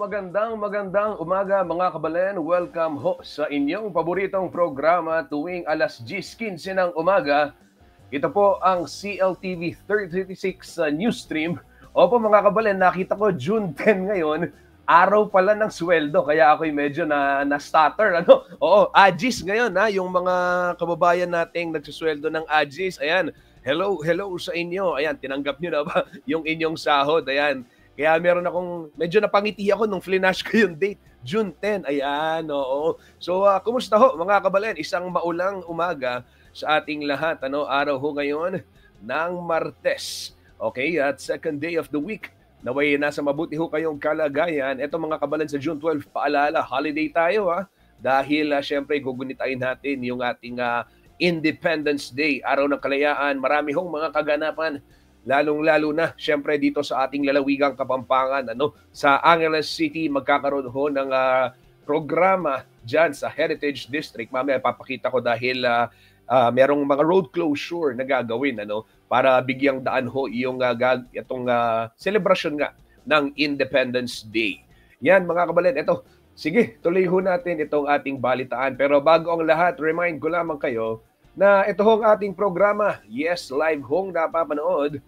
magandang umaga mga kabalen. Welcome ho sa inyong paboritong programa tuwing alas 10:15 ng umaga. Ito po ang CLTV 36 News Stream. Opo mga kabalen, nakita ko June 10 ngayon, araw pala ng sweldo, kaya ako'y medyo na-stutter. Oo, Agis ngayon yung mga kababayan nating nagsusweldo ng Agis. Ayan, hello sa inyo. Ayan, tinanggap nyo na ba yung inyong sahod? Ayan, kaya meron akong, medyo napangiti ako nung flinash ko yung date, June 10. Ayan, oo. So, kumusta ho mga kabalen? Isang maulang umaga sa ating lahat. Araw ho ngayon ng Martes. Okay, at second day of the week. Naway nasa mabuti ho kayong kalagayan. Ito mga kabalen, sa June 12, paalala, holiday tayo Dahil syempre gugunitain natin yung ating Independence Day, araw ng kalayaan. Marami hong mga kaganapan, lalong-lalo na syempre dito sa ating lalawigang Kapampangan. Sa Angeles City, magkakaroon ho ng programa dyan sa Heritage District. Mamaya papakita ko dahil merong mga road closure na gagawin para bigyang daan ho yung itong celebration nga ng Independence Day. Yan mga kabalen, ito. Sige, tuloy ho natin itong ating balitaan. Pero bago ang lahat, remind ko lamang kayo na ito hong ating programa. Yes, live hong napapanood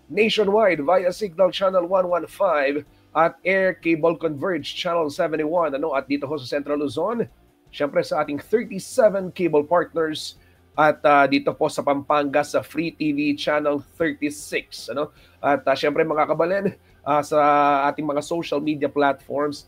nationwide via Signal Channel 115 at Air Cable Converge Channel 71. At dito ho sa Central Luzon, syempre sa ating 37 cable partners at dito po sa Pampanga sa Free TV Channel 36. At syempre mga kabalen, sa ating mga social media platforms,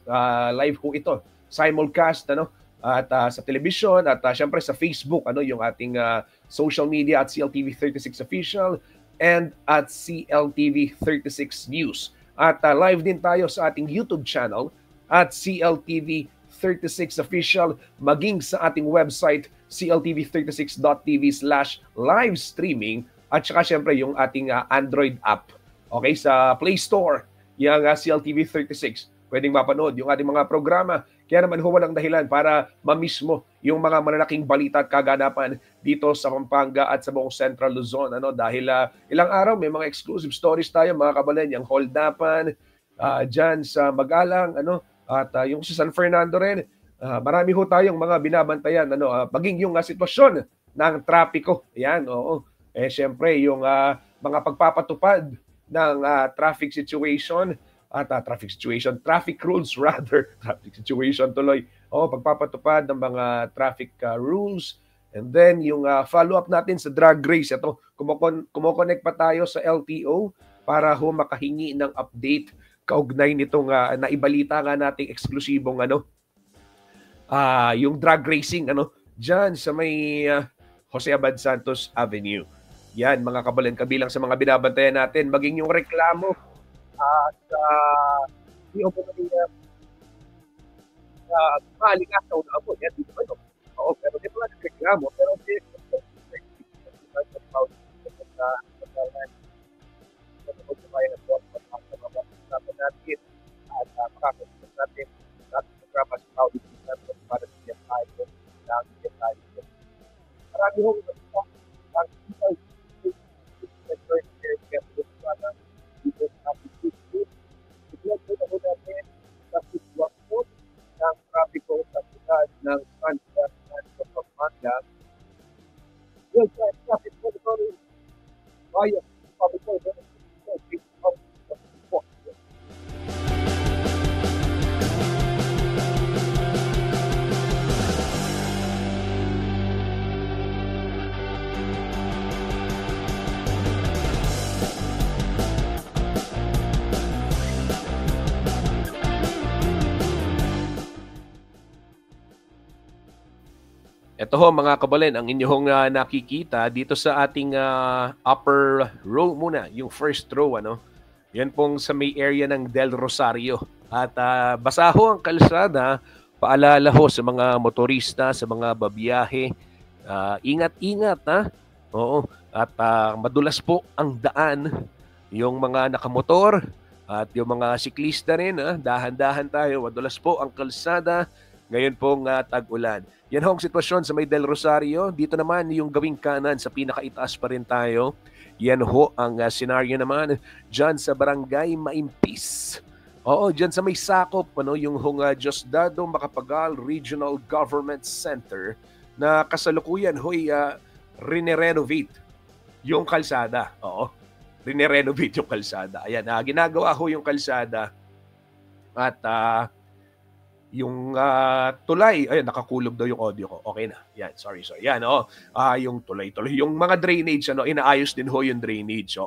live ho ito, simulcast at sa television at syempre sa Facebook, yung ating social media at CLTV 36 Official and at CLTV 36 News. At live din tayo sa ating YouTube channel at CLTV 36 Official, maging sa ating website cltv36.tv/live streaming at saka syempre yung ating Android app. Okay, sa Play Store, yung CLTV 36. Pwedeng mapanood yung ating mga programa. Kaya naman ho walang dahilan para ma-miss mo yung mga malalaking balita at kaganapan dito sa Pampanga at sa buong Central Luzon. Dahil ilang araw may mga exclusive stories tayo mga kabalen, yung holdapan dyan sa Magalang, at yung sa San Fernando rin. Marami ho tayong mga binabantayan, maging yung sitwasyon ng trapiko. Yan, oo. Syempre yung mga pagpapatupad ng traffic situation at traffic rules rather, traffic situation tuloy. Pagpapatupad ng mga traffic rules. And then yung follow-up natin sa drag race. Ito, kumoconnect pa tayo sa LTO para ho makahingi ng update kaugnay nitong naibalita nga nating eksklusibong yung drag racing diyan sa may Jose Abad Santos Avenue. Yan mga kabalen, kabilang sa mga binabantayan natin, maging yung reklamo sa yung maaligasaw na ako. Yan, dito ba ito? Oo, pero di ba nagreklamo? Pero natin at makakasunod natin natin programa sa Saudi para sa tayo ng tayo. Marami ho ang dito sa natin sa sitwasyon ng trapiko sa siyudad ng San Fernando, Pampanga. Well, sa traffic monitoring via public order. Ito ho mga kabalen, ang inyong nakikita dito sa ating upper row muna, yung first row. Yan pong sa may area ng Del Rosario. At basa ho ang kalsada, paalala ho sa mga motorista, sa mga babiyahe. Ingat-ingat Oo. At madulas po ang daan, yung mga nakamotor at yung mga siklista rin. Dahan-dahan tayo, madulas po ang kalsada. Ngayon pong tag-ulan. Yan ho ang sitwasyon sa may Del Rosario. Dito naman yung gawing kanan sa pinakaitaas pa rin tayo. Yan ho ang senaryo naman dyan sa Barangay Maimpis. Oo, diyan sa may sakop yung Diosdado Macapagal Regional Government Center na kasalukuyan rine-renovate yung kalsada. Oo, rine-renovate yung kalsada. Ayan, ginagawa yung kalsada at yung tulay, ayun, nakakulog daw yung audio ko. Okay na. Yan, sorry. Yan, yung tulay-tulay. Yung mga drainage, inaayos din yung drainage.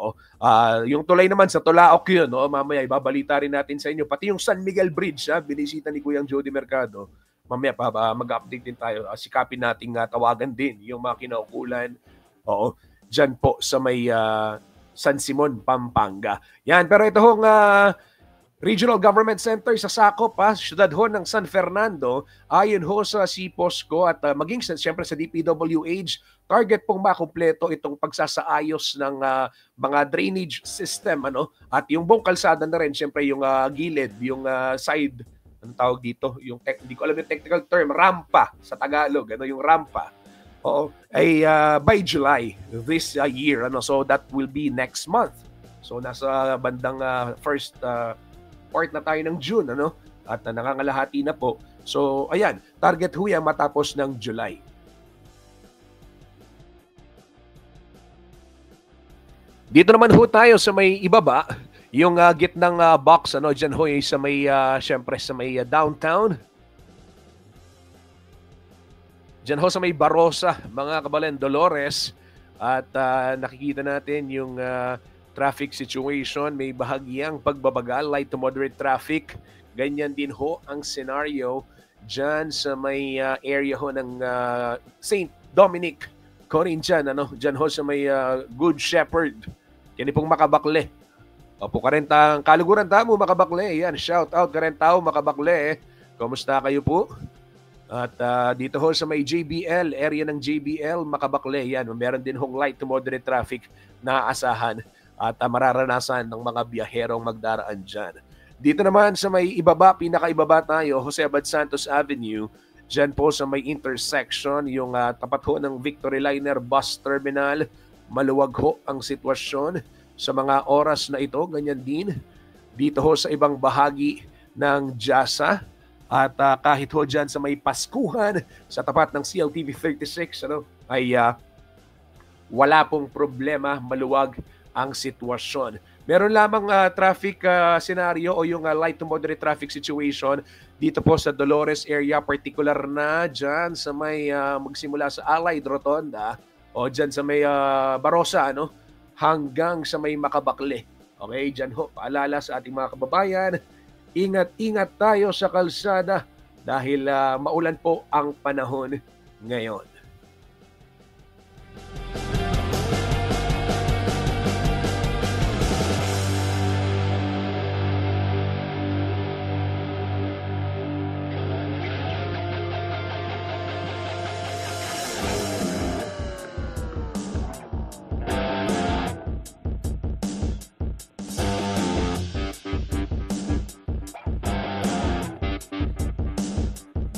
Yung tulay naman sa Tulaok yun, mamaya ibabalita rin natin sa inyo. Pati yung San Miguel Bridge, binisita ni Kuyang Jody Mercado. Mamaya mag-update din tayo. Sikapin nating tawagan din yung mga kinaukulan. Oo, dyan po sa may San Simon, Pampanga. Yan, pero ito Regional Government Center sa sakop siyudad ng San Fernando, ayon sa CPOSCO at maging siyempre sa DPWH, target pong makumpleto itong pagsasaayos ng mga drainage system at yung buong kalsada na rin, siyempre yung gilid, yung side, anong tawag dito, yung hindi ko alam yung technical term, rampa sa Tagalog, yung rampa. Ay by July this year, so that will be next month. So nasa bandang first part na tayo ng June, at nangangalahati na po. So, ayan, target yan matapos ng July. Dito naman tayo sa may ibaba, yung gitnang box, dyan sa may, syempre sa may downtown. Dyan sa may Barossa, mga kabalen, Dolores, at nakikita natin yung traffic situation, may bahagyang pagbabagal, light to moderate traffic. Ganyan din ang scenario dyan sa may area ng St. Dominic, Corinthian, dyan sa may Good Shepherd. Yan pong Makabakle. Opo, karentang kaluguran tamo Makabakle. Yan, shout out karentao Makabakle. Kumusta kayo po? At dito sa may JBL, area ng JBL, Makabakle. Yan, meron din light to moderate traffic na aasahan at mararanasan ng mga biyaherong magdaraan dyan. Dito naman sa may ibaba, pinakaibaba tayo, Jose Abad Santos Avenue, dyan po sa may intersection, yung tapat ng Victory Liner Bus Terminal, maluwag ang sitwasyon sa mga oras na ito, ganyan din. Dito sa ibang bahagi ng Jasa, at kahit dyan sa may Paskuhan, sa tapat ng CLTV 36, ay wala pong problema, maluwag ang sitwasyon. Meron lamang traffic scenario o yung light to moderate traffic situation dito po sa Dolores area, particular na dyan sa may magsimula sa Allied Rotonda o dyan sa may Barossa, hanggang sa may Makabakle. Okay, dyan paalala sa ating mga kababayan, ingat-ingat tayo sa kalsada dahil maulan po ang panahon ngayon.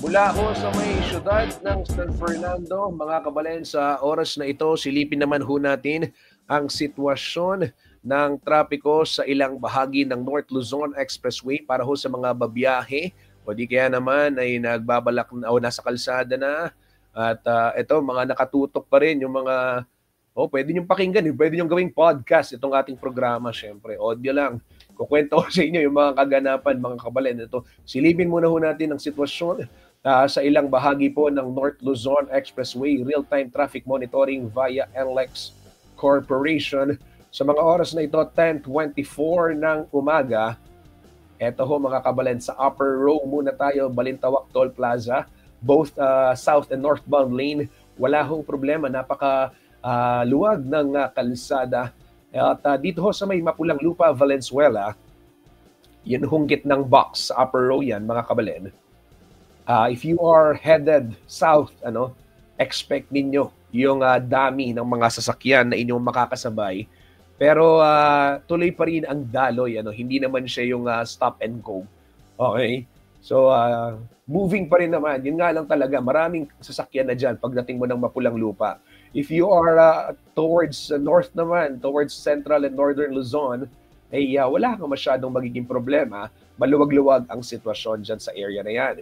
Mula sa may siyudad ng San Fernando, mga kabalen, sa oras na ito, silipin naman natin ang sitwasyon ng trapiko sa ilang bahagi ng North Luzon Expressway para sa mga babiyahe o di kaya naman ay nagbabalak na o nasa kalsada na. At ito, mga nakatutok pa rin yung mga, pwede nyo pakinggan, pwede nyo gawing podcast itong ating programa, syempre, audio lang. Kukwento ko sa inyo yung mga kaganapan, mga kabalen. Ito, silipin muna natin ang sitwasyon sa ilang bahagi po ng North Luzon Expressway, real-time traffic monitoring via NLEX Corporation. Sa mga oras na ito, 10:24 ng umaga. Ito mga kabalen, sa upper row muna tayo, Balintawak Toll Plaza, both south and northbound lane. Wala problema, napaka luwag ng kalsada. At dito sa may Mapulang Lupa, Valenzuela, yun gitnang box sa upper row yan, mga kabalen. If you are headed south, expect ninyo yung dami ng mga sasakyan na inyong makakasabay. Pero tuloy pa rin ang daloy, hindi naman siya yung stop and go. Okay? So, moving pa rin naman. Yun nga lang talaga, maraming sasakyan na dyan pagdating mo ng Mapulang Lupa. If you are towards north naman, towards central and northern Luzon, ay wala kang masyadong magiging problema. maluwag-luwag ang sitwasyon dyan sa area na yan.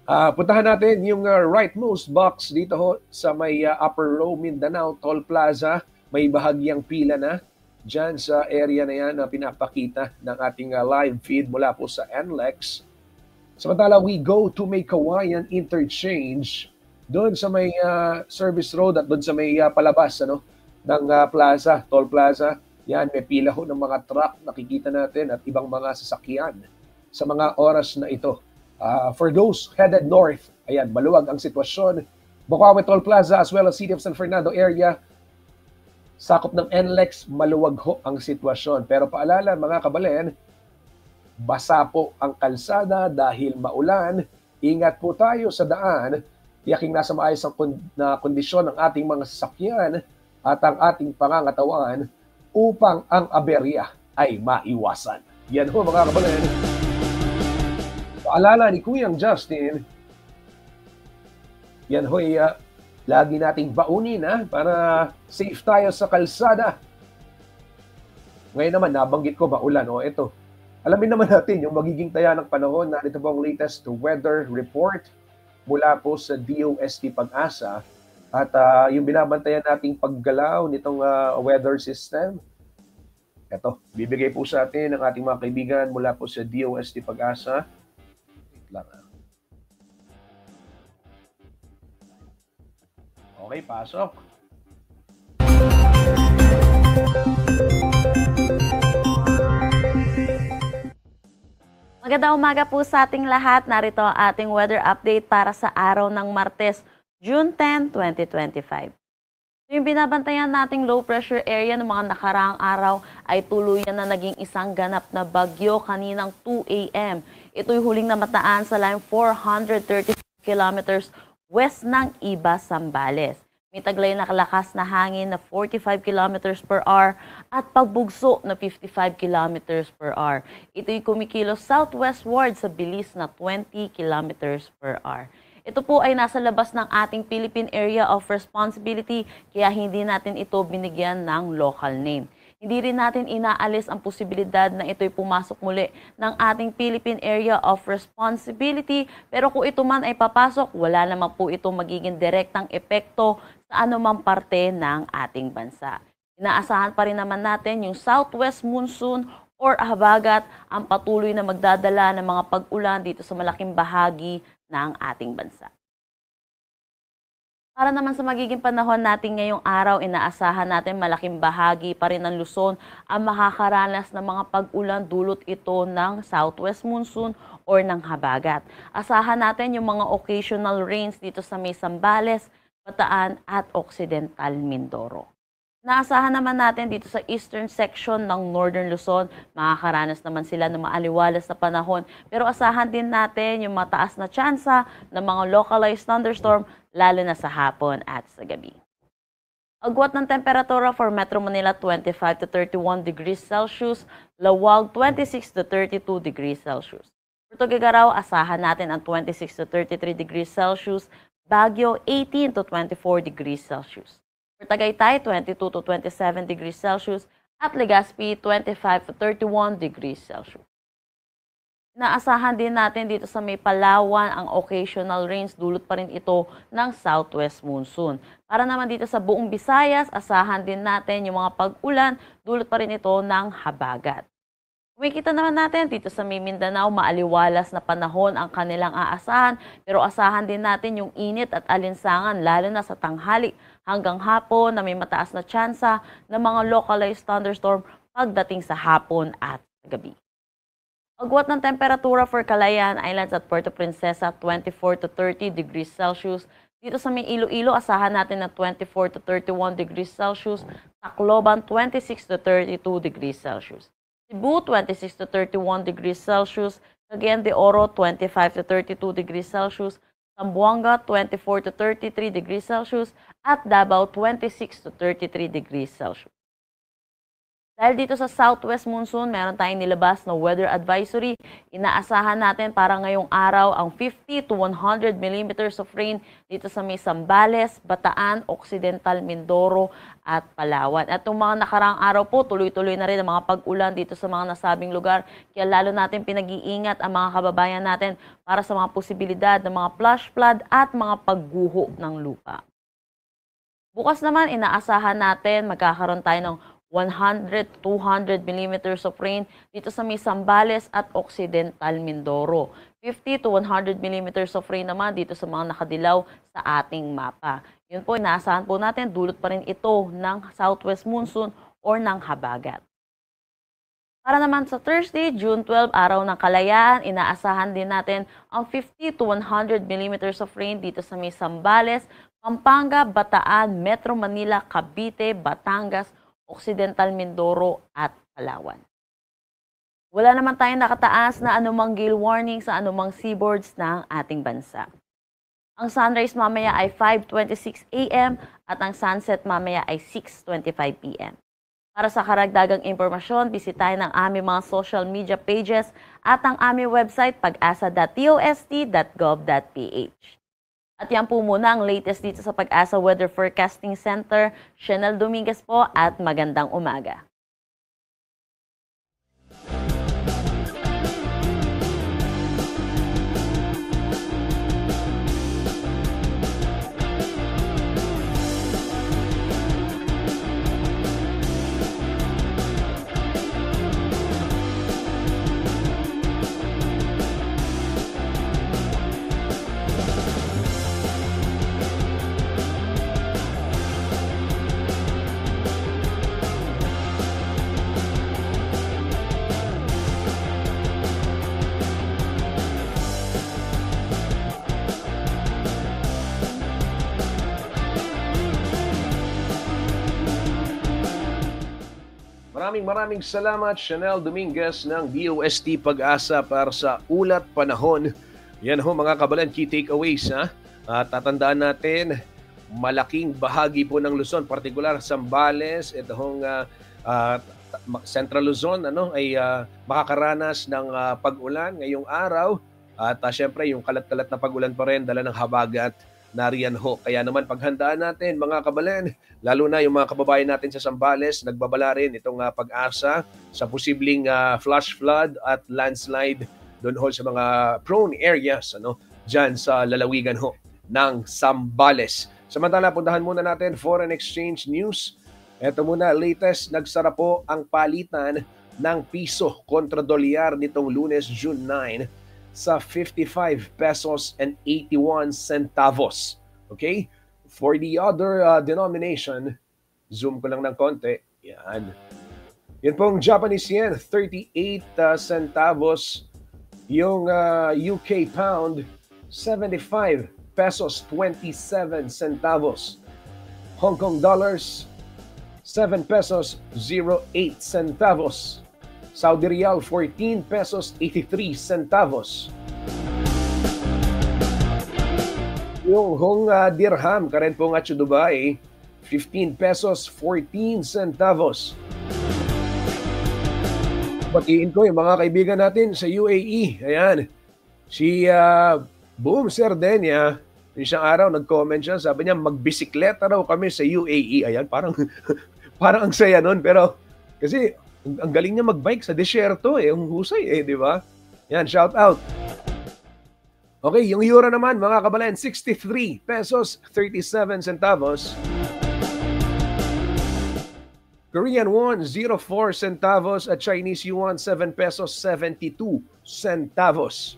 Puntahan natin yung rightmost box dito ho, sa may Upper Row, Mindanao, Toll Plaza. May bahagyang pila na dyan sa area na yan na pinapakita ng ating live feed mula po sa NLEX. Samantala, we go to may Kawayan Interchange doon sa may Service Road at doon sa may palabas ng plaza, Toll Plaza. Yan, may pila ho ng mga truck, nakikita natin, at ibang mga sasakyan sa mga oras na ito. For those headed north, ayan, maluwag ang sitwasyon. Bukawi Toll Plaza as well as City of San Fernando area, sakop ng NLEX, maluwag ho ang sitwasyon. Pero paalala mga kabalen, basa po ang kalsada dahil maulan. Ingat po tayo sa daan. Tiyaking nasa maayos na kondisyon ang ating mga sasakyan at ang ating pangangatawan upang ang aberya ay maiwasan. Yan ho mga kabalen. Paalala ni Kuyang Justin, yan ho lagi nating baunin para safe tayo sa kalsada. Ngayon naman, nabanggit ko maulan. Ito. Alamin naman natin yung magiging taya ng panahon na ito pong latest weather report mula po sa DOST Pag-asa at yung binabantayan nating paggalaw nitong weather system. Ito, bibigay po sa atin ng ating mga kaibigan mula po sa DOST Pag-asa. Wait lang. Okay, pasok. Magandang umaga po sa ating lahat. Narito ang ating weather update para sa araw ng Martes, June 10, 2025. Yung binabantayan nating low pressure area ng mga nakaraang araw ay tuluyan na naging isang ganap na bagyo kaninang 2 a.m. Ito'y huling namataan sa line 430 kilometers west ng Iba, Zambales. May taglay na kalakas na hangin na 45 kilometers per hour at pagbugso na 55 kilometers per hour. Ito'y kumikilos southwestward sa bilis na 20 kilometers per hour. Ito po ay nasa labas ng ating Philippine Area of Responsibility kaya hindi natin ito binigyan ng local name. Hindi rin natin inaalis ang posibilidad na ito'y pumasok muli ng ating Philippine Area of Responsibility pero kung ito man ay papasok, wala naman po ito magiging direktang epekto sa anumang parte ng ating bansa. Inaasahan pa rin naman natin yung southwest monsoon or habagat ang patuloy na magdadala ng mga pag-ulan dito sa malaking bahagi ng ating bansa. Para naman sa magiging panahon natin ngayong araw, inaasahan natin malaking bahagi pa rin ng Luzon ang makakaranas ng mga pag-ulan dulot ito ng southwest monsoon or ng habagat. Asahan natin yung mga occasional rains dito sa may Zambales, Bataan at Occidental Mindoro. Naasahan naman natin dito sa eastern section ng Northern Luzon, makakaranas naman sila ng maaliwalas na panahon. Pero asahan din natin yung mataas na tsansa ng mga localized thunderstorm lalo na sa hapon at sa gabi. Agwat ng temperatura for Metro Manila 25 to 31 degrees Celsius, Lawag 26 to 32 degrees Celsius. For Tuguegarao, asahan natin ang 26 to 33 degrees Celsius, Baguio 18 to 24 degrees Celsius. For Tagaytay, 22 to 27 degrees Celsius at Legazpi, 25 to 31 degrees Celsius. Naasahan din natin dito sa may Palawan ang occasional rains, dulot pa rin ito ng southwest monsoon. Para naman dito sa buong Visayas, asahan din natin yung mga pag-ulan, dulot pa rin ito ng habagat. Kumikita naman natin dito sa Mindanao, maaliwalas na panahon ang kanilang aasahan, pero asahan din natin yung init at alinsangan lalo na sa tanghali hanggang hapon na may mataas na tsansa ng mga localized thunderstorm pagdating sa hapon at gabi. Agwat ng temperatura for Calayan Islands at Puerto Princesa 24 to 30 degrees Celsius. Dito sa may Iloilo, asahan natin na 24 to 31 degrees Celsius. Tacloban 26 to 32 degrees Celsius. Cebu, 26 to 31 degrees Celsius. Cagayan de Oro, 25 to 32 degrees Celsius. Zamboanga, 24 to 33 degrees Celsius. At Davao, 26 to 33 degrees Celsius. Dahil dito sa southwest monsoon, meron tayong nilabas na weather advisory. Inaasahan natin para ngayong araw ang 50 to 100 millimeters of rain dito sa may Zambales, Bataan, Occidental, Mindoro at Palawan. At itong mga nakaraang araw po, tuloy-tuloy na rin ang mga pag-ulan dito sa mga nasabing lugar. Kaya lalo natin pinag-iingat ang mga kababayan natin para sa mga posibilidad ng mga flash flood at mga pagguho ng lupa. Bukas naman, inaasahan natin magkakaroon tayo ng 100 to 200 millimeters of rain dito sa may Zambales at Occidental Mindoro. 50 to 100 millimeters of rain naman dito sa mga nakadilaw sa ating mapa. Yun po, inaasahan po natin, dulot pa rin ito ng southwest monsoon or ng habagat. Para naman sa Thursday, June 12, araw ng kalayaan, inaasahan din natin ang 50 to 100 millimeters of rain dito sa may Zambales, Pampanga, Bataan, Metro Manila, Cavite, Batangas, Occidental Mindoro at Palawan. Wala naman tayong nakataas na anumang gale warning sa anumang seaboards ng ating bansa. Ang sunrise mamaya ay 5:26 a.m. at ang sunset mamaya ay 6:25 p.m. Para sa karagdagang impormasyon, bisitahin ang aming mga social media pages at ang aming website pag-asa.tost.gov.ph. At yan po muna ang latest dito sa Pag-asa Weather Forecasting Center. Chanel Dominguez po at magandang umaga. Maraming salamat, Chanel Dominguez ng DOST Pag-asa para sa ulat panahon. Yan ho mga kabalan, key takeaways. Tatandaan natin, malaking bahagi po ng Luzon, partikular Zambales, itong Central Luzon ay makakaranas ng pag-ulan ngayong araw. At syempre yung kalat-kalat na pag-ulan pa rin, dala ng habagat nariyan ho. Kaya naman paghandaan natin mga kabalen, lalo na yung mga kababayan natin sa Zambales, nagbabala rin itong pag-asa sa posibleng flash flood at landslide doon ho sa mga prone areas dyan sa lalawigan ho ng Zambales. Samantala, puntahan muna natin foreign exchange news. Ito muna, latest, nagsara po ang palitan ng piso kontra dolyar nitong Lunes, June 9 sa 55 pesos and 81 centavos. Okay? For the other denomination, zoom ko lang ng konti. Yan. Yan pong Japanese yen, 38 centavos. Yung UK pound, 75 pesos 27 centavos. Hong Kong dollars, 7 pesos 08 centavos. Saudi Riyal, 14 pesos 83 centavos. Yung Hong Dirham, karen po nga sa Dubai, 15 pesos 14 centavos. Batiin ko yung mga kaibigan natin sa UAE. Ayan, si Boom Serdenya, isang araw nag-comment siya, sabi niya magbisikleta raw kami sa UAE. Ayan, parang ang saya nun, pero kasi ang galing niya magbike sa desierto ang husay di ba? Yan, shout out. Okay, yung euro naman mga kabalan, 63 pesos 37 centavos. Korean won 04 centavos at Chinese yuan 7 pesos 72 centavos.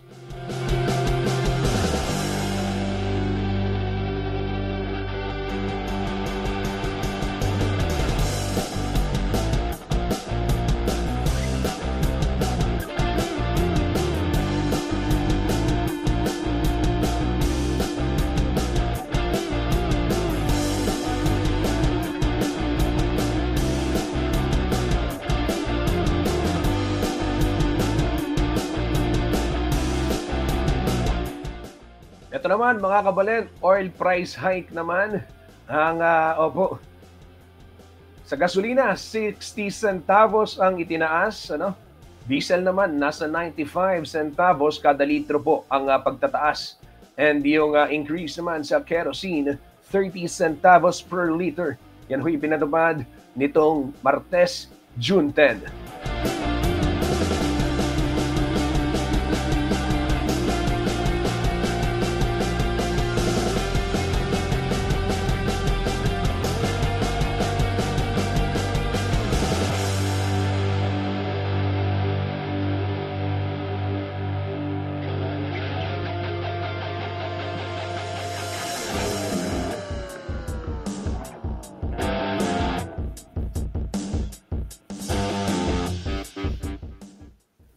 Ito naman mga kabalen, oil price hike naman ang Sa gasolina, 60 centavos ang itinaas. Diesel naman, nasa 95 centavos kada litro po ang pagtataas. And yung increase naman sa kerosene, 30 centavos per liter. Yan ho'y pinatupad nitong Martes, June 10.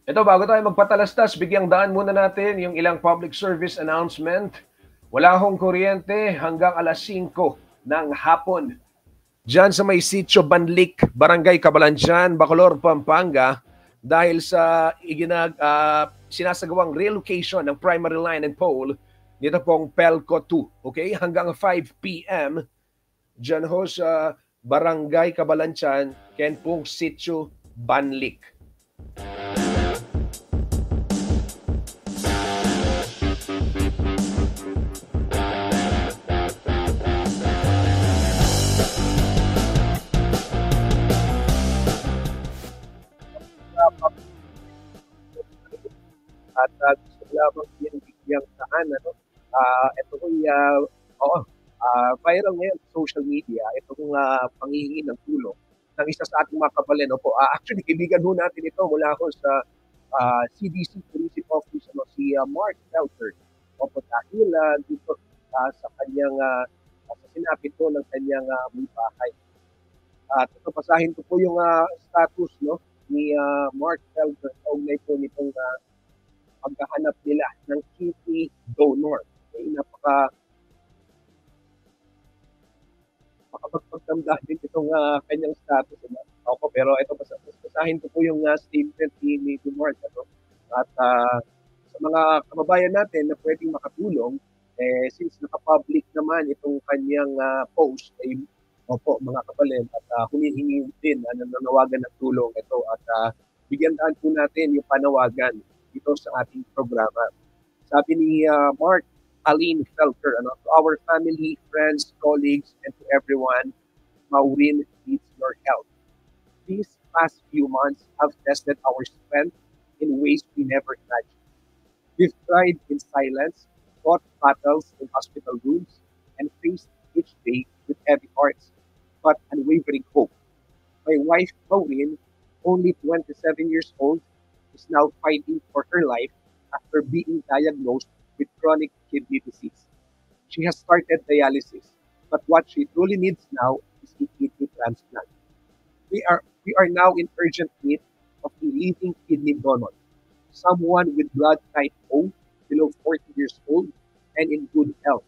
Ito, bago tayo magpatalastas, bigyang daan muna natin yung ilang public service announcement. Wala hong kuryente hanggang alas 5 ng hapon. Diyan sa may Sitio Banlik, Barangay Cabalanjan, Bacolor, Pampanga, dahil sa sinasagawang relocation ng primary line and pole nito pong Pelco 2. Okay? Hanggang 5 p.m. Diyan ho sa Barangay Cabalanjan, ken pong Sitio Banlik. At gusto lamang bigyang saan, ito kong viral ngayon sa social media, ito kong panghihingi ng tulong ng isa sa ating mga kabalin. Actually, kaibigan ho natin ito mula ho sa CDC Tourism Office, si Mark Felter. Dahil dito sa kanyang, sa sinapit po ng kanyang may bahay. At ito, pasahin ko po yung status ni Mark Felter. Kaugnay po nitong pagkahanap nila ng kidney donor. Makapagpagdamdam din itong kanyang status. Pero ito, basahin ko po yung statement ni Mark. At sa mga kababayan natin na pwedeng makatulong, since nakapublic naman itong kanyang post, mga kabalin, at humihingi din nananawagan ng tulong ito. At bigyan daan po natin yung panawagan dito sa ating programa. Sabi ni Mark Aline Felter, to our family, friends, colleagues, and to everyone, Maureen needs your help. These past few months have tested our strength in ways we never imagined. We've tried in silence, fought battles in hospital rooms, and faced each day with heavy hearts, but unwavering hope. My wife, Maureen, only 27 years old, is now fighting for her life after being diagnosed with chronic kidney disease. She has started dialysis, but what she truly needs now is a kidney transplant. We are now in urgent need of a living kidney donor, someone with blood type O, below 40 years old, and in good health.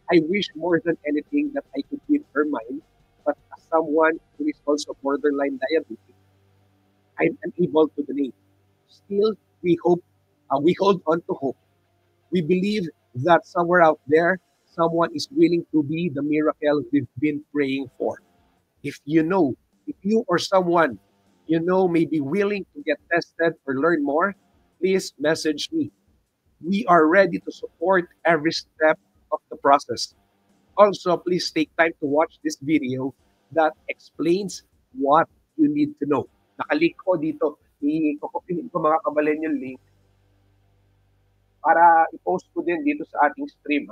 I wish more than anything that I could give her mine, but as someone who is also borderline diabetic, I'm unable to donate. Still, we hold on to hope. We believe that somewhere out there, someone is willing to be the miracle we've been praying for. If you or someone may be willing to get tested or learn more, please message me. We are ready to support every step of the process. Also, please take time to watch this video that explains what you need to know. Nakalink ko dito. I-copy ko mga kabalin yung link para i-post ko din dito sa ating stream.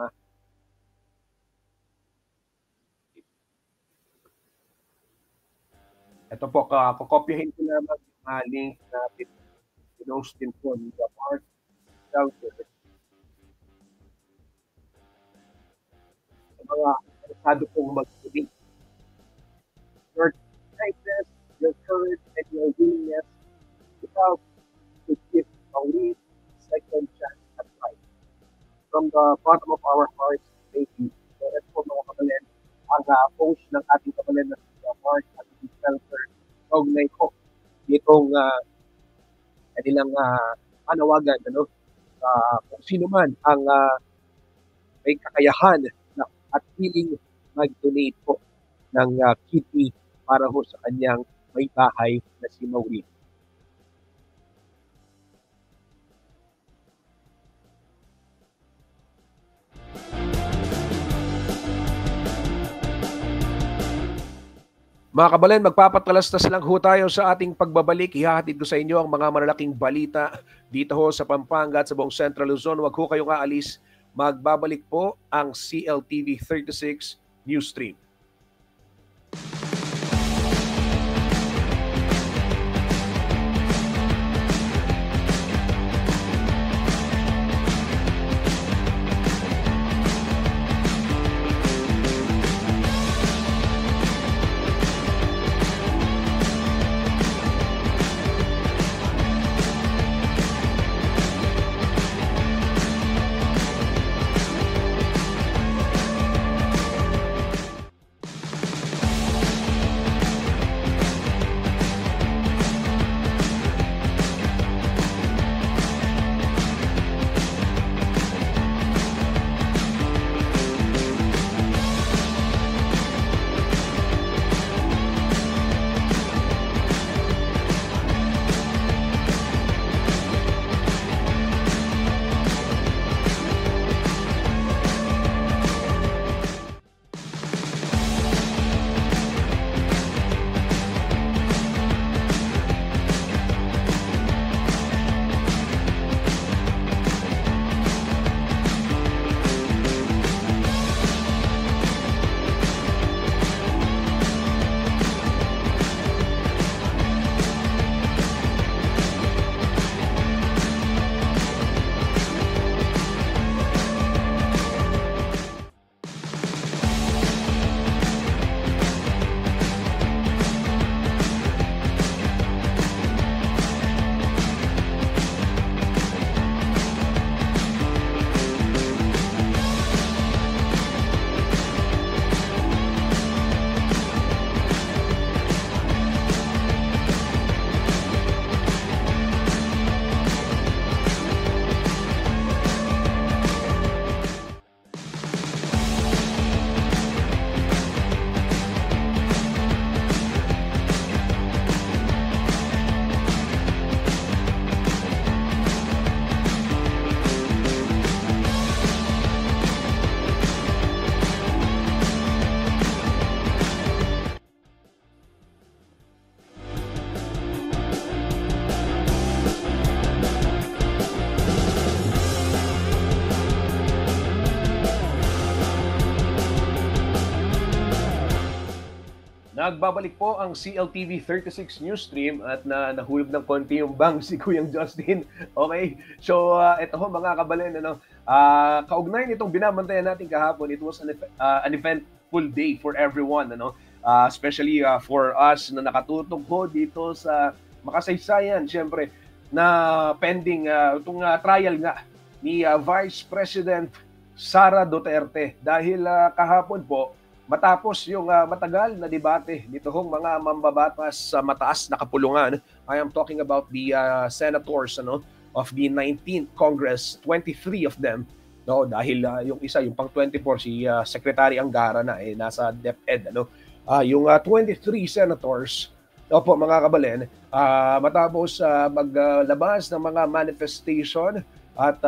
Ito po, kakopyahin ko naman yung link natin. Pinost din po ni Mark Felter. Sa mga interesado pong mag-donate. Your kindness, your courage, and your willingness without to give a second chance at life. From the bottom of our hearts, thank you. So, ito po mga kabalin, ang post ng ating kabalin na si Mark at si Felter. Kaugnay ko itong kanilang panawagan kung sino man ang may kakayahan at feeling mag-donate po ng kidney para ho sa kanyang may bahay na si Maureen. Mga kabalen, magpapatalastas lang ho tayo sa ating pagbabalik. Ihahatid ko sa inyo ang mga malalaking balita dito ho sa Pampanga at sa buong Central Luzon. Huwag ho kayong aalis. Magbabalik po ang CLTV 36 News Stream. Nagbabalik po ang CLTV 36 News Stream at nahulog ng konti yung bang si Kuyang Justin. Okay, so ito ho mga kabalen, kaugnay nitong binabantayan natin kahapon, it was an eventful day for everyone, especially for us na nakatutok ho dito sa makasaysayan, syempre, na pending itong trial nga ni Vice President Sara Duterte. Dahil kahapon po, matapos yung matagal na debate nito hong mga mambabatas sa mataas na kapulungan, I am talking about the senators of the 19th Congress, 23 of them, dahil yung isa, yung pang 24, si Secretary Angara na nasa DepEd. Yung 23 senators, opo mga kabalen, matapos maglabas ng mga manifestation at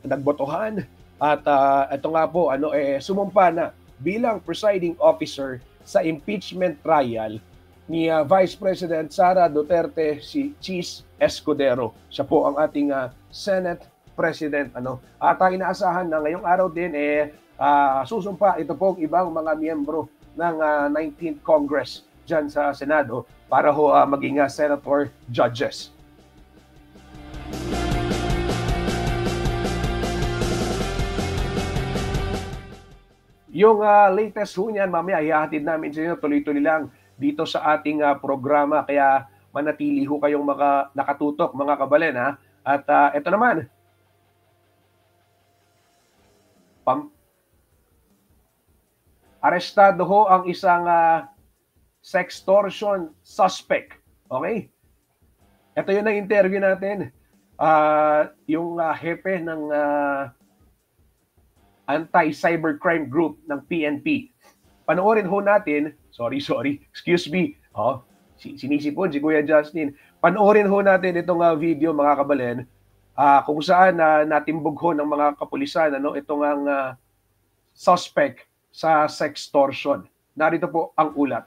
nagbotohan. At ito nga po, sumumpa na bilang presiding officer sa impeachment trial ni Vice President Sara Duterte, si Chis Escudero. Siya po ang ating Senate President. At inaasahan na ngayong araw din, susumpa ito pong ibang mga miyembro ng 19th Congress dyan sa Senado para ho maging senator judges. Yung latest ho niyan, mamaya ihahatid namin sa inyo, tuloy-tuloy lang dito sa ating programa. Kaya manatili ho kayong nakatutok mga kabalen. At ito naman, arestado ho ang isang sextortion suspect. Okay? Ito yun ang interview natin. Yung hepe ng anti-cybercrime group ng PNP. panoorin ho natin, sorry, excuse me, sinisipon si Kuya Justin, panoorin ho natin itong video mga kabalen, kung saan natimbog ho ng mga kapulisan itong ang suspect sa sextortion. Narito po ang ulat.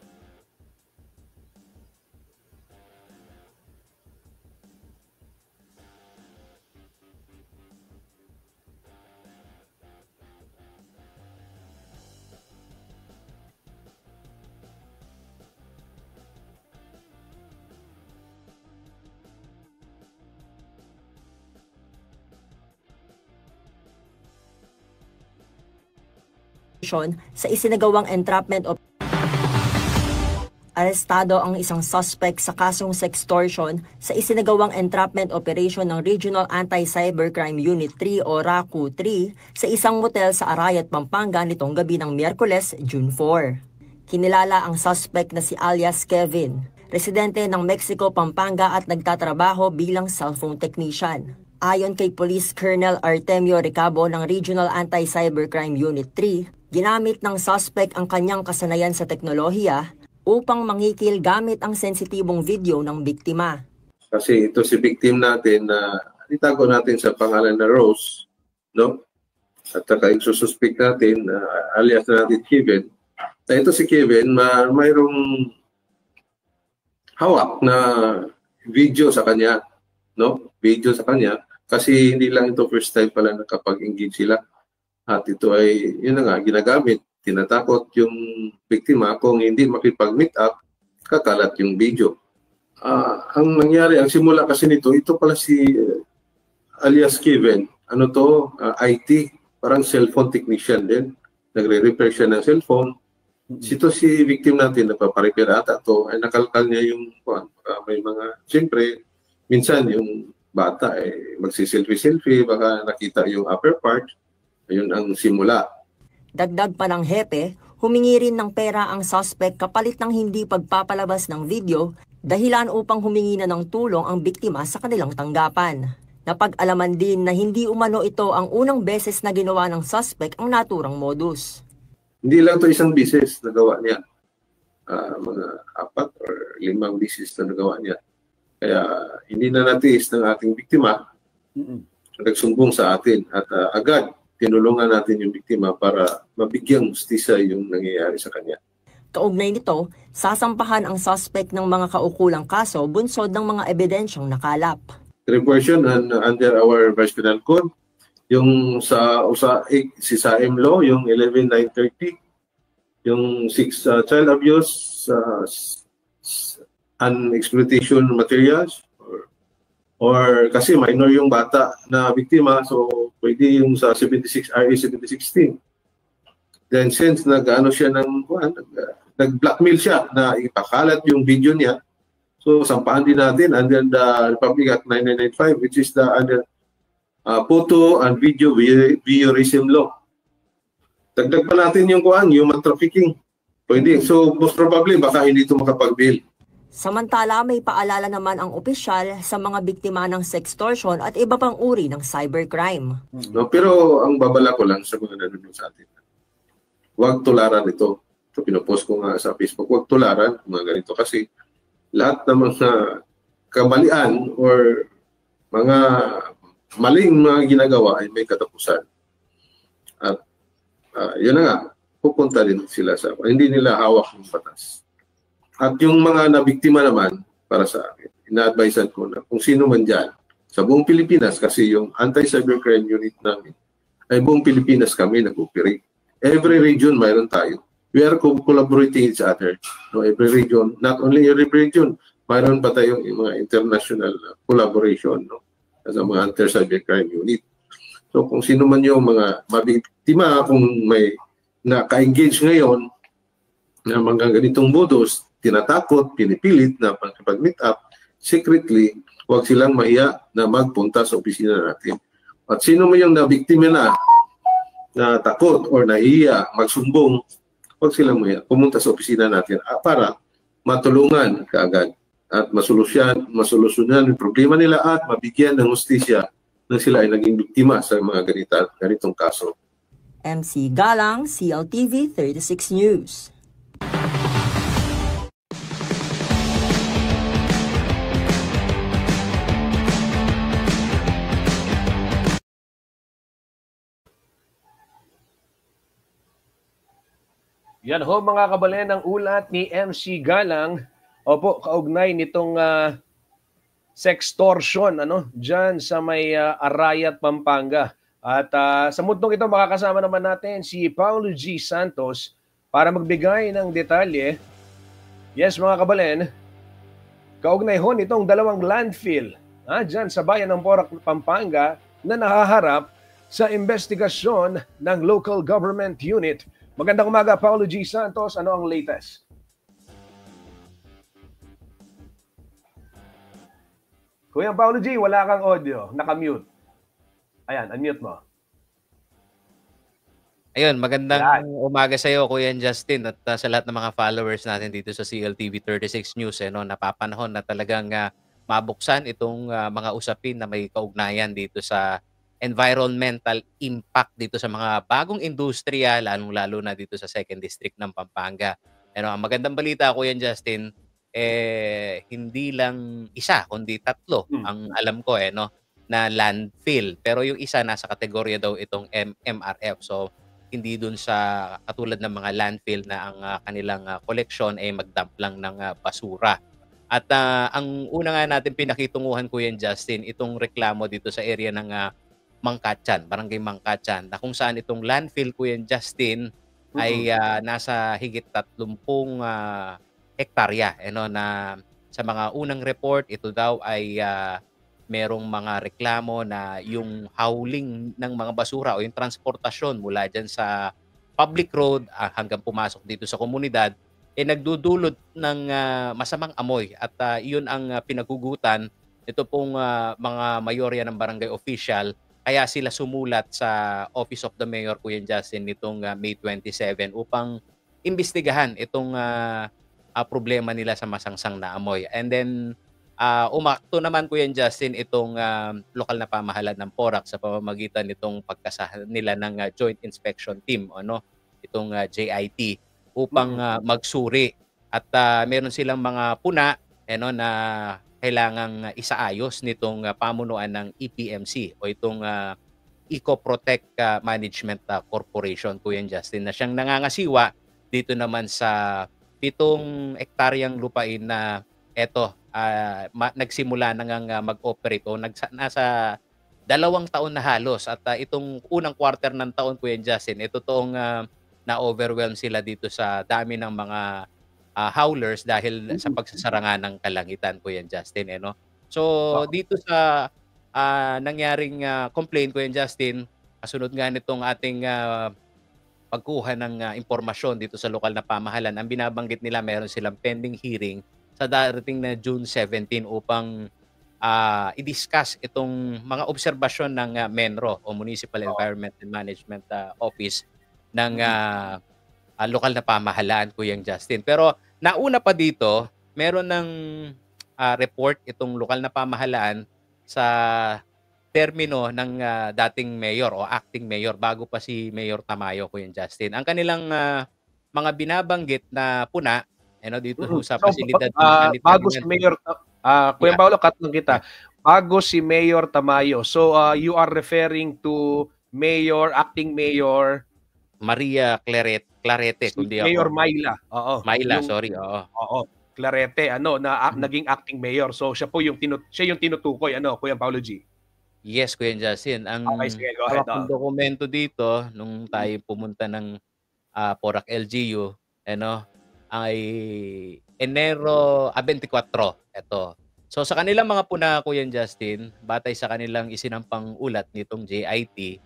Sa isinagawang entrapment of arestado ang isang suspect sa kasong sextortion sa isinagawang entrapment operation ng Regional Anti-Cybercrime Unit 3 o RACU 3 sa isang motel sa Arayat, Pampanga nitong gabi ng Miyerkules, June 4. Kinilala ang suspect na si alias Kevin, residente ng Mexico, Pampanga at nagtatrabaho bilang cellphone technician. Ayon kay Police Colonel Artemio Recabo ng Regional Anti-Cybercrime Unit 3, ginamit ng suspect ang kanyang kasanayan sa teknolohiya upang mangikil gamit ang sensitibong video ng biktima. Kasi ito si victim natin na itago natin sa pangalan na Rose, no? At saka yung sususpect natin, alias na natin Kevin. Na ito si Kevin, mayroong hawak na video sa kanya, no? Video sa kanya. Kasi hindi lang ito first time pala nakapag-engage sila. At ito ay, yun na nga, ginagamit. Tinatakot yung biktima kung hindi makipag-meet up, kakalat yung video. Ang nangyari, ang simula kasi nito, ito pala si alias Kevin. Ano to? IT, parang cellphone technician din. Nagre-repair siya ng cellphone. Ito si victim natin, nagpaparepair ata to, ay nakalkal niya yung, may mga, siyempre, minsan yung bata ay magsiselfie-selfie, baka nakita yung upper part. Ayun ang simula. Dagdag pa ng hepe, humingi rin ng pera ang suspect kapalit ng hindi pagpapalabas ng video dahilan upang humingi na ng tulong ang biktima sa kanilang tanggapan. Napag-alaman din na hindi umano ito ang unang beses na ginawa ng suspect ang naturang modus. Hindi lang ito isang beses na gawa niya. Mga 4 or 5 beses na nagawa niya. Kaya hindi na natiis ng ating biktima. Nagsumbong sa atin at agad tinulungan natin yung biktima para mabigyang hustisya yung nangyayari sa kanya. Kaugnay nito, sasampahan ang suspect ng mga kaukulang kaso bunsod ng mga ebidensyang nakalap. Reversion under our Vice Penal Code, yung sa si SAM Law, yung 11930, yung 6 child abuse and exploitation materials, or kasi minor yung bata na biktima, so pwede yung sa 76 RA 7616. Then since nag-ano siya nag-blackmail siya na ipakalat yung video niya, so sampahan din natin under the Republic Act 9995, which is the under photo and video voyeurism law. Dagdag pa natin yung human trafficking. Pwede. So most probably baka hindi ito makapag-bail. Samantala, may paalala naman ang opisyal sa mga biktima ng sextortion at iba pang uri ng cybercrime. No, pero ang babala ko lang sa mga nanonood sa atin, huwag tularan ito. So, pinopost ko nga sa Facebook, huwag tularan mga ganito kasi lahat ng mga kamalian or mga maling mga ginagawa ay may katapusan. At yun na nga, pupunta din sila sa hindi nila hawak ng batas. At yung mga nabiktima naman, para sa akin, ina-advisean ko na kung sino man dyan, sa buong Pilipinas, kasi yung anti-cybercrime unit namin, ay buong Pilipinas kami nag-operate. Every region, mayroon tayo. We are collaborating each other. No, every region, not only every region, mayroon pa tayong mga international collaboration, no, sa mga anti-cybercrime unit. So kung sino man yung mga mabiktima, kung may naka-engage ngayon na mga ganitong modus, tinatakot, pinipilit na pag-meet up, secretly, huwag silang mahiya na magpunta sa opisina natin. At sino man yung nabiktima na takot or nahiya, magsumbong, huwag silang mahiya, pumunta sa opisina natin para matulungan kaagad at masolusyonan yung problema nila at mabigyan ng hustisya na sila ay naging biktima sa mga ganitong kaso. MC Galang, CLTV 36 News. Yan ho mga kabalen ang ulat ni MC Galang. Opo, kaugnay nitong sextortion diyan sa may Arayat, Pampanga. At sa mundong ito makakasama naman natin si Paulo G. Santos para magbigay ng detalye. Yes mga kabalen, kaugnay ho nitong dalawang landfill diyan sa bayan ng Porac, Pampanga na nahaharap sa investigasyon ng local government unit. Magandang umaga, Paulo G. Santos. Ano ang latest? Kuya Paulo G, wala kang audio. Naka-mute. Ayan, unmute mo. Ayun, magandang umaga sa iyo, Kuya Justin, at sa lahat ng mga followers natin dito sa CLTV 36 News. Napapanahon na talagang mabuksan itong mga usapin na may kaugnayan dito sa environmental impact dito sa mga bagong industriya, lalong-lalo na dito sa 2nd District ng Pampanga. Ang magandang balita, Kuya Justin, hindi lang isa, kundi tatlo ang alam ko na landfill. Pero yung isa nasa kategorya daw itong MRF. So, hindi dun sa katulad ng mga landfill na ang kanilang koleksyon ay magdump lang ng basura. At ang una nga natin pinakitunguhan, Kuya Justin, itong reklamo dito sa area ng Mangkatyan, Barangay Mangkatyan, na kung saan itong landfill, Kuya Justin, ay nasa higit 30 hektarya. Na sa mga unang report, ito daw ay merong mga reklamo na yung hauling ng mga basura o yung transportasyon mula dyan sa public road hanggang pumasok dito sa komunidad, nagdudulot ng masamang amoy. At iyon ang pinagugutan ito pong mga mayorya ng barangay official. Kaya sila sumulat sa Office of the Mayor, Kuya Justin, nitong May 27 upang imbestigahan itong problema nila sa masangsang na amoy. And then, umakto naman, Kuya Justin, itong lokal na pamahalaan ng Porac sa pamamagitan nitong pagkasahan nila ng Joint Inspection Team, itong JIT, upang magsuri. At meron silang mga puna na kailangang isaayos nitong pamunuan ng EPMC o itong Eco-Protect Management Corporation, Kuya Justin, na siyang nangangasiwa dito naman sa 7 hektaryang lupain na nagsimula na ngang mag-operate o nasa 2 taon na halos. At itong unang quarter ng taon, Kuya Justin, ito toong na-overwhelm sila dito sa dami ng mga howlers dahil sa pagsasaranga ng kalangitan, Kuya Justin. So dito sa nangyaring complaint, Kuya Justin, kasunod nga nitong ating pagkuha ng impormasyon dito sa lokal na pamahalan, ang binabanggit nila meron silang pending hearing sa darating na June 17 upang i-discuss itong mga obserbasyon ng MENRO o Municipal Environment and Management Office ng lokal na pamahalaan, Kuya Justin. Pero nauna pa dito, meron ng report itong lokal na pamahalaan sa termino ng dating mayor o acting mayor bago pa si Mayor Tamayo, Kuya Justin. Ang kanilang mga binabanggit na puna dito sa pasilidad ng bago si Mayor Kuya Paolo, cut lang kita. Bago si Mayor Tamayo. So you are referring to acting mayor Maria Clarete, kundi Mayor ako. Myla. Oo. Myla, sorry. Oo. Clarete, naging acting mayor. So siya po yung tinutukoy, Kuya Paulo G. Yes, Kuya Justin. Ang sige, go ahead. dokumento dito nung tayo pumunta ng Porac LGU, ay Enero 24. Ito. So sa kanilang mga puna, Kuya Justin, batay sa kanilang isinampang ulat nitong JIT,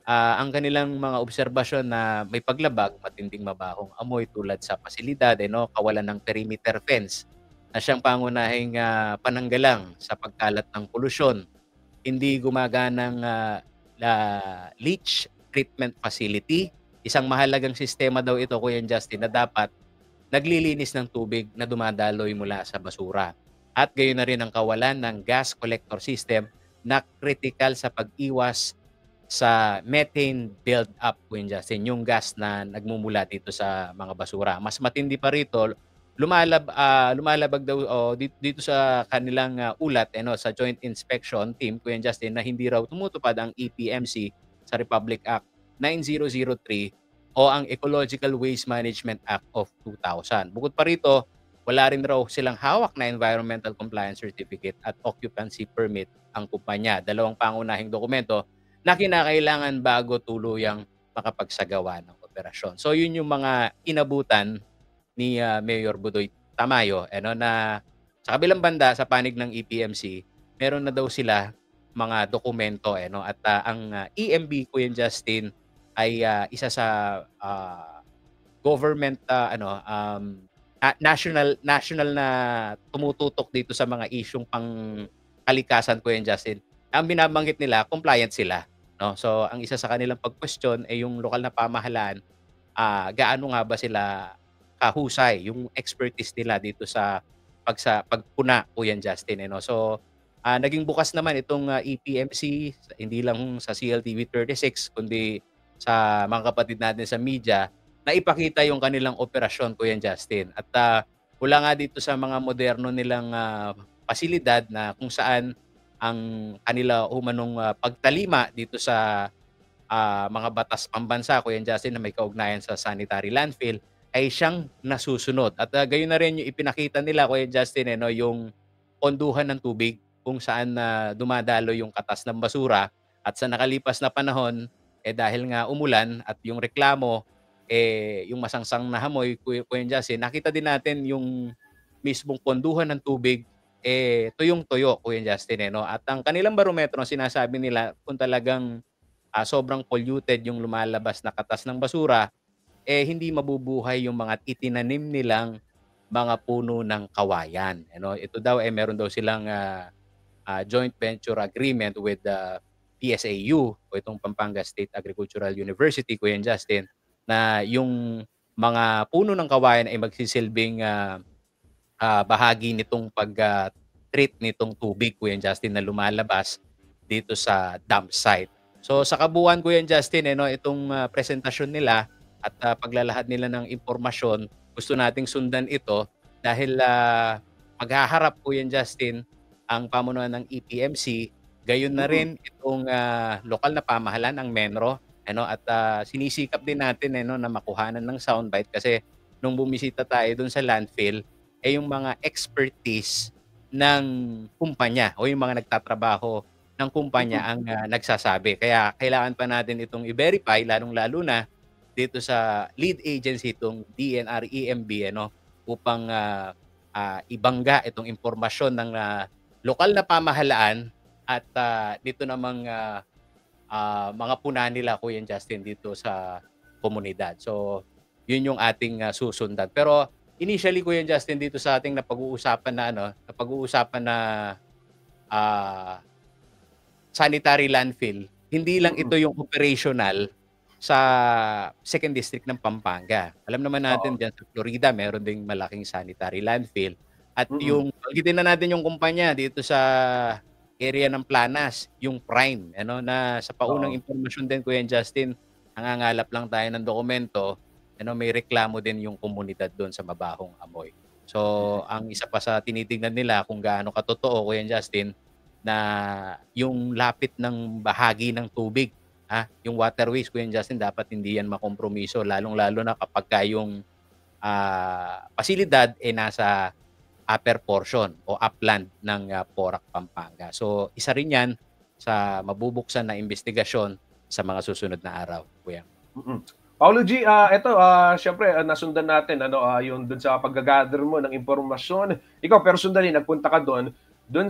ang kanilang mga obserbasyon na may paglabag, matinding mabahong amoy tulad sa pasilidad, kawalan ng perimeter fence na siyang pangunahing pananggalang sa pagkalat ng polusyon. Hindi gumaganang leach treatment facility. Isang mahalagang sistema daw ito, Kuya Justin, na dapat naglilinis ng tubig na dumadaloy mula sa basura. At gayon na rin ang kawalan ng gas collector system na critical sa pag-iwas sa methane build-up, Kuya Justin, yung gas na nagmumula dito sa mga basura. Mas matindi pa rito, lumalabag daw dito sa kanilang ulat sa Joint Inspection Team, Kuya Justin, na hindi raw tumutupad ang EPMC sa Republic Act 9003 o ang Ecological Waste Management Act of 2000. Bukod pa rito, wala rin raw silang hawak na Environmental Compliance Certificate at Occupancy Permit ang kumpanya. Dalawang pangunahing dokumento na kinakailangan bago tuluyang makapagsagawa ng operasyon. So yun yung mga inabutan ni Mayor Budoy Tamayo na sa kabilang banda, sa panig ng EPMC, meron na daw sila mga dokumento at ang EMB, Kuya Justin, ay isa sa government national na tumututok dito sa mga isyung pangkalikasan, Kuya Justin. Ang binabanggit nila, compliant sila. No? So, ang isa sa kanilang pag-question ay yung lokal na pamahalaan, gaano nga ba sila kahusay, yung expertise nila dito sa pagpuna, Kuya Justin. So, naging bukas naman itong EPMC, hindi lang sa CLTV 36, kundi sa mga kapatid natin sa media, na ipakita yung kanilang operasyon, Kuya Justin. At wala nga dito sa mga moderno nilang pasilidad na kung saan ang kanila umanong pagtalima dito sa mga batas pambansa, Kuya Justin, na may kaugnayan sa sanitary landfill, ay siyang nasusunod. At gayon na rin yung ipinakita nila, Kuya Justin, yung ponduhan ng tubig kung saan dumadalo yung katas ng basura. At sa nakalipas na panahon, dahil nga umulan at yung reklamo, yung masangsang na hamoy, Kuya Justin, nakita din natin yung mismong ponduhan ng tubig, tuyong-tuyo, Kuya Justin. At ang kanilang barometro, sinasabi nila kung talagang sobrang polluted yung lumalabas na katas ng basura, hindi mabubuhay yung mga itinanim nilang mga puno ng kawayan. Ito daw, meron daw silang joint venture agreement with the PSAU o itong Pampanga State Agricultural University, Kuya Justin, na yung mga puno ng kawayan ay magsisilbing bahagi nitong pag-treat nitong tubig, Kuya Justin, na lumalabas dito sa dump site. So sa kabuuan, Kuya Justin, itong presentasyon nila at paglalahad nila ng impormasyon, gusto nating sundan ito dahil maghaharap, Kuya Justin, ang pamunuan ng EPMC, gayon na rin itong lokal na pamahalaan, ang MENRO, at sinisikap din natin na makuhanan ng soundbite kasi nung bumisita tayo dun sa landfill, yung mga expertise ng kumpanya o yung mga nagtatrabaho ng kumpanya ang nagsasabi. Kaya kailangan pa natin itong i-verify, lalong-lalo na dito sa lead agency, itong DNR-EMB, upang ibangga itong impormasyon ng lokal na pamahalaan at dito namang mga puna nila, Kuya Justin, dito sa komunidad. So, yun yung ating susundan. Pero initially, Kuya Justin, dito sa ating napag-uusapan na sanitary landfill, hindi lang ito yung operational sa 2nd District ng Pampanga. Alam naman natin dyan sa Florida, meron ding malaking sanitary landfill. At yung, banggitin na natin yung kumpanya dito sa area ng Planas, yung Prime, na sa paunang impormasyon din, Kuya Justin, nangangalap lang tayo ng dokumento, may reklamo din yung komunidad doon sa mabahong amoy. So, ang isa pa sa tinitingnan nila kung gaano katotoo, Kuya Justin, na yung lapit ng bahagi ng tubig, yung waterways, Kuya Justin, dapat hindi yan makompromiso, lalong-lalo na kapag yung pasilidad nasa upper portion o upland ng Porac, Pampanga. So, isa rin yan sa mabubuksan na investigasyon sa mga susunod na araw, Kuya. Paulo G, syempre nasundan natin yung doon sa pag-gather mo ng impormasyon. Ikaw personally nagpunta ka doon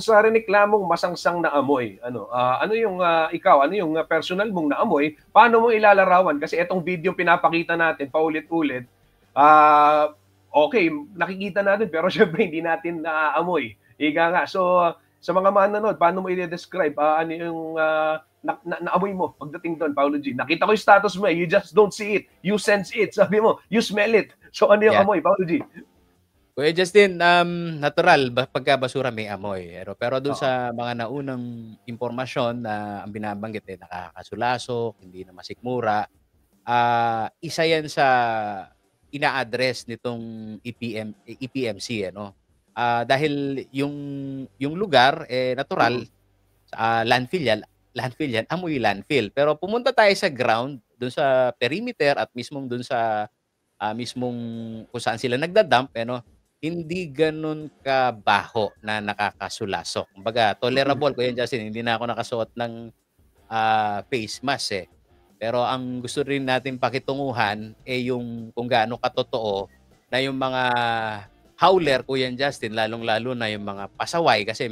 sa reniklamong masangsang na amoy. Ano yung personal mong naamoy? Paano mo ilalarawan? Kasi etong video pinapakita natin paulit-ulit. Okay, nakikita natin pero syempre hindi natin naaamoy. Ika nga. So sa mga manonood, paano mo i-describe ano yung naamoy mo pagdating doon, Paulo G? Nakita ko yung status mo, you just don't see it. You sense it. Sabi mo, you smell it. So ano yung amoy, Paulo G? Kuya Justin, natural pagka basura may amoy. Pero doon Oo. sa mga naunang impormasyon na ang binabanggit nakakasulasok, hindi na masikmura, isa yan sa ina-address nitong EPMC ano. Dahil yung lugar natural, Mm. landfill yan, amoy landfill. Pero pumunta tayo sa ground, doon sa perimeter at mismong doon sa mismong kung saan sila nagda-dump hindi gano'n kabaho na nakakasulasok. Kumbaga Mm. tolerable Kuya Justin, hindi na ako nakasuot ng, face mask, eh. Pero ang gusto rin natin pakitunguhan, yung kung gaano katotoo na yung mga howler Kuya Justin, lalong-lalo na yung mga pasaway kasi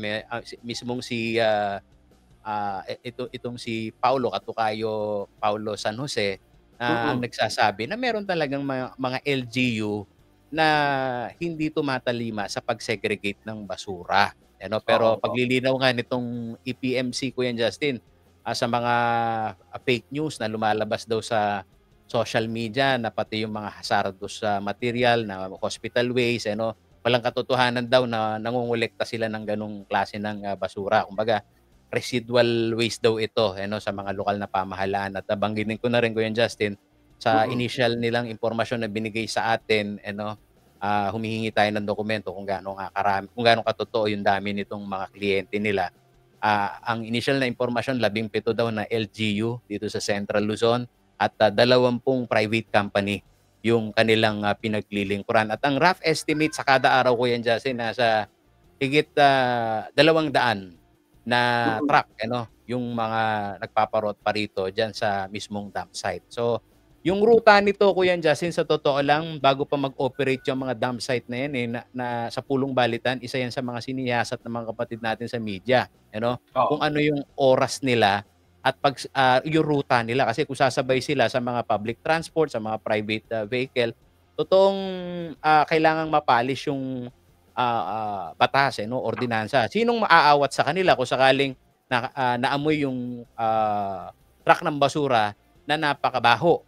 mismong itong si Paulo Katukayo Paulo San Jose na ang Mm. nagsasabi na meron talagang mga LGU na hindi tumatalima sa pag-segregate ng basura, Oo, Pero oo. paglilinaw nga nitong EPMC Kuya Justin, sa mga fake news na lumalabas daw sa social media na pati yung mga hazardous material na hospital waste, walang katotohanan daw na nangongolekta sila ng ganong klase ng basura. Kumbaga residual waste daw ito sa mga lokal na pamahalaan at banggitin ko na rin Kuya Justin, sa Mm. initial nilang impormasyon na binigay sa atin humihingi tayo ng dokumento kung gaano nga karami, kung gaano katotoo yung dami nitong mga kliyente nila. Ang initial na impormasyon 17 daw na LGU dito sa Central Luzon at 20 private company yung kanilang pinaglilingkuran. At ang rough estimate sa kada araw Kuya Justin nasa higit 200 na Mm. truck yung mga nagpaparot pa rito diyan sa mismong dump site. So, yung ruta nito Kuya Justin sa totoo lang bago pa mag-operate yung mga dump site na yan na sa Pulong Balitan, isa yan sa mga siniyasat ng mga kapatid natin sa media, kung Oo. ano yung oras nila at yung ruta nila kasi kung sasabay sila sa mga public transport, sa mga private vehicle, totoong kailangang mapalis yung batas ordinansa. Sinong maaawat sa kanila kung sakaling naamoy yung truck ng basura na napakabaho,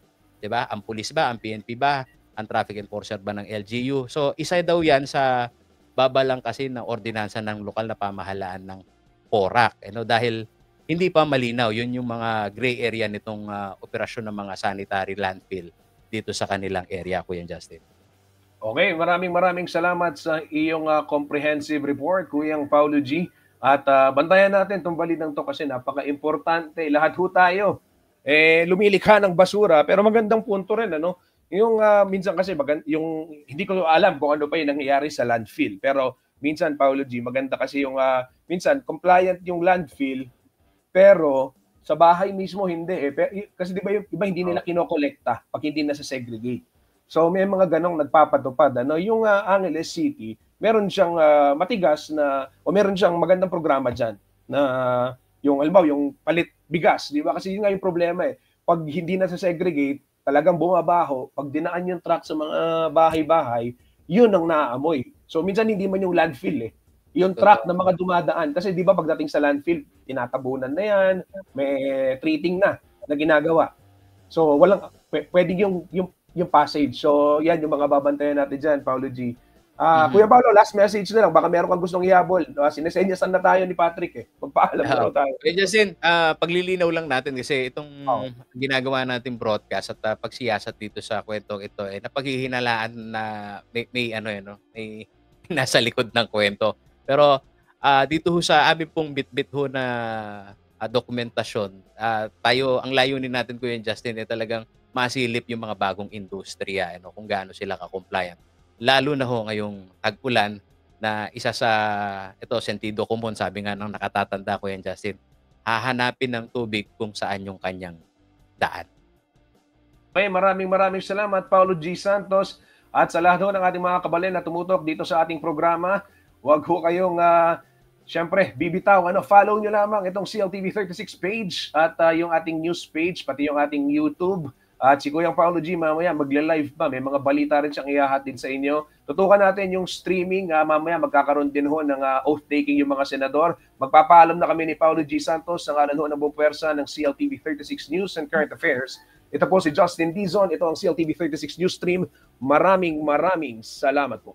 'di ba? Ang pulis ba, ang PNP ba, ang traffic enforcer ba ng LGU? So isa daw 'yan sa babalang kasi ng ordinansa ng lokal na pamahalaan ng PORAC, dahil hindi pa malinaw 'yun yung mga gray area nitong operasyon ng mga sanitary landfill dito sa kanilang area, Kuya Justin. Okay, maraming salamat sa iyong comprehensive report, Kuyang Paulo G. At bantayan natin itong balitang to kasi napaka-importante. Lahat ho tayo lumilikha ng basura pero magandang punto rin yung minsan kasi yung hindi ko alam kung ano pa yung nangyayari sa landfill pero minsan Paulo G maganda kasi yung minsan compliant yung landfill pero sa bahay mismo hindi kasi di ba yung iba hindi nila kinokolekta pag hindi na sa segregate. So may mga ganong nagpapatupad yung Angeles City meron siyang matigas na o meron siyang magandang programa diyan na yung alam yung palit bigas, di ba? Kasi yun nga yung problema pag hindi na sa segregate, talagang bumabaho, pag dinaan yung truck sa mga bahay-bahay, yun ang naaamoy. So minsan hindi man yung landfill yung truck na mga dumadaan kasi di ba pagdating sa landfill, tinatabunan na yan, may treating na ginagawa. So walang pwedeng yung passage. So yan yung mga babantayan natin diyan, Paulo G. Kuya Paulo, last message na lang. Baka meron kang gustong ihabol. Sinesenyasan na tayo ni Patrick Magpaalam na raw tayo. Kuya Justin, paglilinaw lang natin kasi itong ginagawa nating broadcast at pagsiyasat dito sa kwentong ito napaghihinalaan na may may nasa likod ng kwento. Pero dito ho sa amin pong bit-bit ho na dokumentasyon, ang layunin natin Kuya Justin talagang masilip yung mga bagong industriya kung gaano sila ka-compliant. Lalo na ho ngayong tag-ulan na isa sa sentido komon sabi nga ng nakatatanda ko yan Justin, hahanapin ng tubig kung saan yung kanyang daan. Okay, maraming salamat Paulo G. Santos at sa lahat ng ating mga kabalen na tumutok dito sa ating programa. Huwag ho kayong siyempre bibitaw, follow nyo lamang itong CLTV 36 page at yung ating news page, pati yung ating YouTube. At si Kuyang Paulo G mamaya magla-live pa. May mga balita rin siyang ihahatid sa inyo. Tutukan natin yung streaming. Mamaya magkakaroon din ho ng oath-taking yung mga senador. Magpapaalam na kami ni Paulo G Santos ng ngalan ho ng buong pwersa ng CLTV 36 News and Current Affairs. Ito po si Justin Dizon. Ito ang CLTV 36 News Stream. Maraming salamat po.